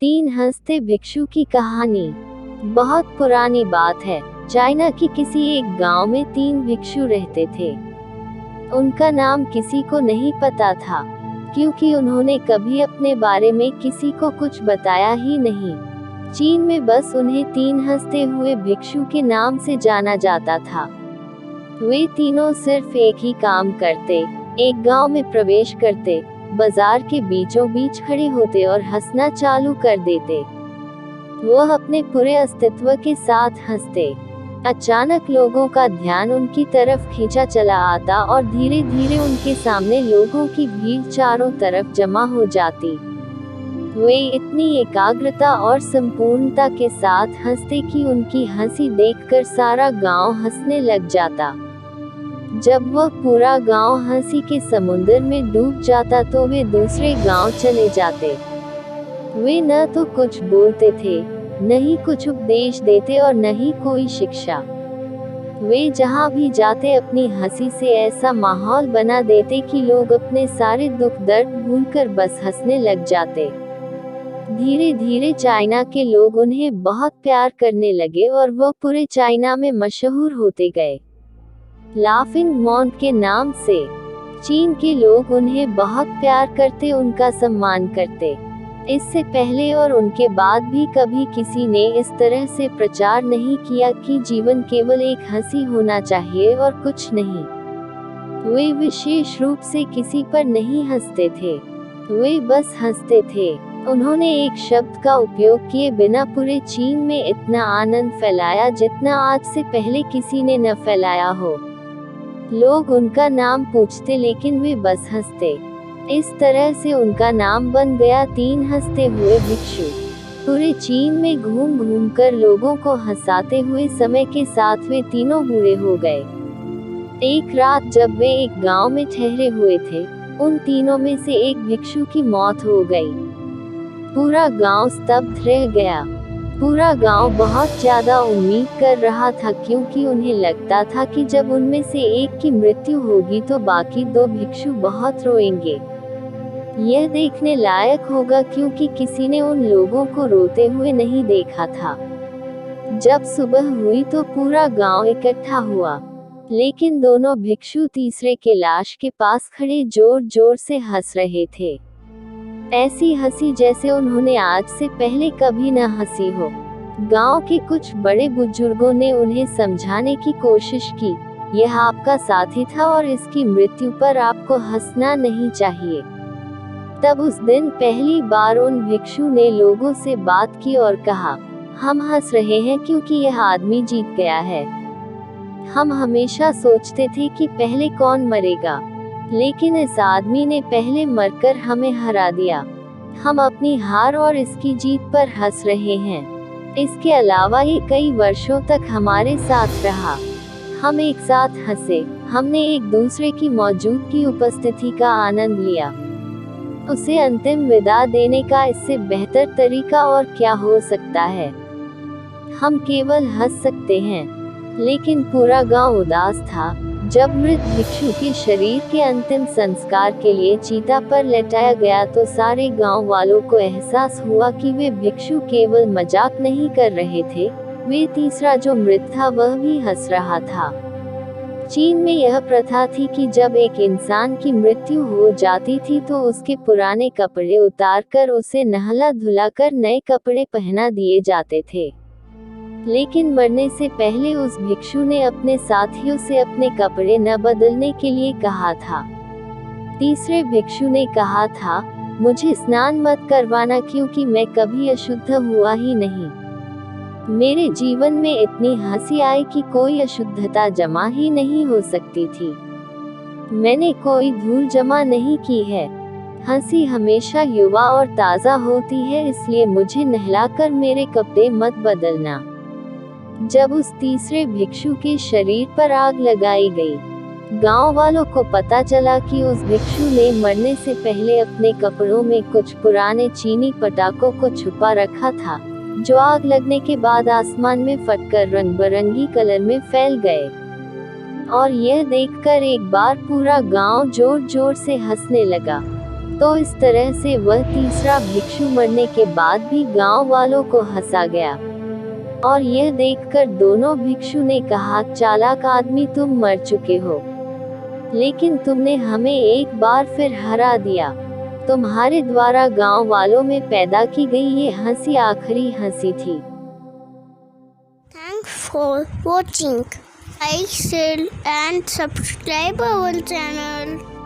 तीन हंसते भिक्षु की कहानी। बहुत पुरानी बात है। चाइना की किसी एक गांव में तीन भिक्षु रहते थे। उनका नाम किसी को नहीं पता था, क्योंकि उन्होंने कभी अपने बारे में किसी को कुछ बताया ही नहीं। चीन में बस उन्हें तीन हंसते हुए भिक्षु के नाम से जाना जाता था। वे तीनों सिर्फ एक ही काम करते, एक गांव में प्रवेश करते, बाजार के बीचों बीच खड़े होते और हंसना चालू कर देते। वह अपने पूरे अस्तित्व के साथ हंसते। अचानक लोगों का ध्यान उनकी तरफ खींचा चला आता और धीरे धीरे उनके सामने लोगों की भीड़ चारों तरफ जमा हो जाती। वे इतनी एकाग्रता और संपूर्णता के साथ हंसते कि उनकी हंसी देखकर सारा गांव हंसने लग जाता। जब वह पूरा गांव हंसी के समुद्र में डूब जाता तो वे दूसरे गांव चले जाते। वे न तो कुछ बोलते थे, न ही कुछ उपदेश देते और न ही कोई शिक्षा। वे जहां भी जाते अपनी हंसी से ऐसा माहौल बना देते कि लोग अपने सारे दुख दर्द भूलकर बस हंसने लग जाते। धीरे धीरे चाइना के लोग उन्हें बहुत प्यार करने लगे और वह पूरे चाइना में मशहूर होते गए। लाफिंग मॉन्क के नाम से चीन के लोग उन्हें बहुत प्यार करते, उनका सम्मान करते। इससे पहले और उनके बाद भी कभी किसी ने इस तरह से प्रचार नहीं किया कि जीवन केवल एक हंसी होना चाहिए और कुछ नहीं। वे विशेष रूप से किसी पर नहीं हंसते थे, वे बस हंसते थे। उन्होंने एक शब्द का उपयोग किए बिना पूरे चीन में इतना आनंद फैलाया जितना आज से पहले किसी ने न फैलाया हो। लोग उनका नाम पूछते लेकिन वे बस हंसते। इस तरह से उनका नाम बन गया तीन हंसते हुए भिक्षु। पूरे चीन में घूम घूम कर लोगों को हंसाते हुए समय के साथ वे तीनों बूढ़े हो गए। एक रात जब वे एक गांव में ठहरे हुए थे, उन तीनों में से एक भिक्षु की मौत हो गई। पूरा गांव स्तब्ध रह गया। पूरा गांव बहुत ज्यादा उम्मीद कर रहा था, क्योंकि उन्हें लगता था कि जब उनमें से एक की मृत्यु होगी तो बाकी दो भिक्षु बहुत रोएंगे। यह देखने लायक होगा क्योंकि किसी ने उन लोगों को रोते हुए नहीं देखा था। जब सुबह हुई तो पूरा गांव इकट्ठा हुआ, लेकिन दोनों भिक्षु तीसरे के लाश के पास खड़े जोर जोर से हंस रहे थे। ऐसी हंसी जैसे उन्होंने आज से पहले कभी न हंसी हो। गांव के कुछ बड़े बुजुर्गों ने उन्हें समझाने की कोशिश की, यह आपका साथी था और इसकी मृत्यु पर आपको हंसना नहीं चाहिए। तब उस दिन पहली बार उन भिक्षु ने लोगों से बात की और कहा, हम हंस रहे हैं क्योंकि यह आदमी जीत गया है। हम हमेशा सोचते थे कि पहले कौन मरेगा, लेकिन इस आदमी ने पहले मरकर हमें हरा दिया। हम अपनी हार और इसकी जीत पर हंस रहे हैं। इसके अलावा ये कई वर्षों तक हमारे साथ रहा। हम एक साथ हंसे, हमने एक दूसरे की मौजूदगी उपस्थिति का आनंद लिया। उसे अंतिम विदा देने का इससे बेहतर तरीका और क्या हो सकता है। हम केवल हंस सकते हैं। लेकिन पूरा गांव उदास था। जब मृत भिक्षु के शरीर के अंतिम संस्कार के लिए चीता पर लेटाया गया तो सारे गांव वालों को एहसास हुआ कि वे भिक्षु केवल मजाक नहीं कर रहे थे, वे तीसरा जो मृत था वह भी हंस रहा था। चीन में यह प्रथा थी कि जब एक इंसान की मृत्यु हो जाती थी तो उसके पुराने कपड़े उतारकर उसे नहला धुलाकर नए कपड़े पहना दिए जाते थे। लेकिन मरने से पहले उस भिक्षु ने अपने साथियों से अपने कपड़े न बदलने के लिए कहा था। तीसरे भिक्षु ने कहा था, मुझे स्नान मत करवाना क्योंकि मैं कभी अशुद्ध हुआ ही नहीं। मेरे जीवन में इतनी हंसी आई कि कोई अशुद्धता जमा ही नहीं हो सकती थी। मैंने कोई धूल जमा नहीं की है। हंसी हमेशा युवा और ताज़ा होती है, इसलिए मुझे नहलाकर मेरे कपड़े मत बदलना। जब उस तीसरे भिक्षु के शरीर पर आग लगाई गई, गांव वालों को पता चला कि उस भिक्षु ने मरने से पहले अपने कपड़ों में कुछ पुराने चीनी पटाखों को छुपा रखा था, जो आग लगने के बाद आसमान में फटकर रंग बिरंगी कलर में फैल गए। और यह देखकर एक बार पूरा गांव जोर जोर से हंसने लगा। तो इस तरह से वह तीसरा भिक्षु मरने के बाद भी गांव वालों को हंसा गया। और यह देखकर दोनों भिक्षु ने कहा, चालाक आदमी, तुम मर चुके हो, लेकिन तुमने हमें एक बार फिर हरा दिया। तुम्हारे द्वारा गांव वालों में पैदा की गई ये हंसी आखिरी हंसी थी। Thanks for watching. Like, share and subscribe our channel.